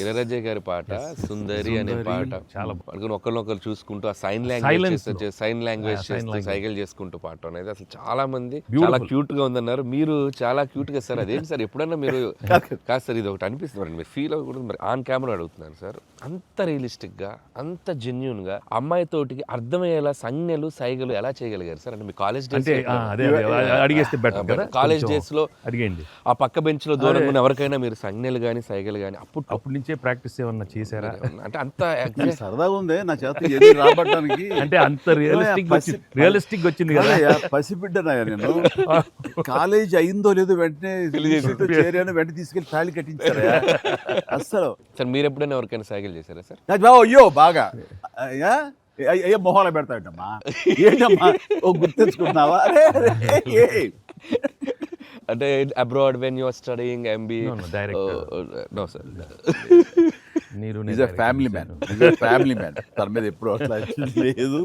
ఇళయరాజా గారి పాట సుందరి అనే పాట చాలా పడుకుని ఒకరినొకరు చూసుకుంటూ ఆ సైన్ Silence లాంగ్వేజ్ చేస్తూ language. సైకిల్ చేసుకుంటూ పాట అనేది అసలు చాలా మంది చాలా క్యూట్ గా ఉందన్నారు. మీరు చాలా క్యూట్ గా సార్ అదేంటి సార్ ఎప్పుడన్నా మీరు కాదు సార్ ఇది ఒకటి అనిపిస్తుంది మీరు ఫీల్ అవ్వకూడదు మరి ఆన్ కెమెరా అడుగుతున్నాను సార్. అంత రియలిస్టిక్ గా అంత జెన్యున్ గా అమ్మాయి తోటికి అర్థమయ్యేలా సంజ్ఞలు సైగలు ఎలా చేయగలిగారు సార్? అంటే మీ కాలేజ్ అంటే డేస్ అదే అడిగేస్తే బెటర్ కదా. కాలేజ్ డేస్ లో అడిగేయండి. ఆ పక్క బెంచ్ లో దూరంగా ఉన్న ఎవరికైనా మీరు సంజ్ఞలు కానీ సైగలు కానీ అప్పటి నుంచే ప్రాక్టీస్ ఏమన్నా చేశారా? అంటే అంత నాకు సరదాగా ఉంది నా చేత ఏది రాబట్టడానికి. అంటే అంత రియలిస్టిక్ వచ్చింది కదా. పసిబిడ్డనాయా నేను. కాలేజ్ అయిందో లేదో వెంటనే చేరాను, వెంటనే తీసుకెళ్లి తాళి కట్టించారా అస్సలు. సార్ మీరు ఎప్పుడైనా ఎవరికైనా సైకిల్ చేశారా సార్? అయ్యో బాగా అయ్యో మొహాల పెడతాడమ్మా. ఏంటమ్మా ఓ గుర్తించుకున్నావా? అంటే abroad when you are studying MBA? No sir. మీరు ఫ్యామిలీ మ్యాన్ తన మీద ఎప్పుడు అట్లా లేదు.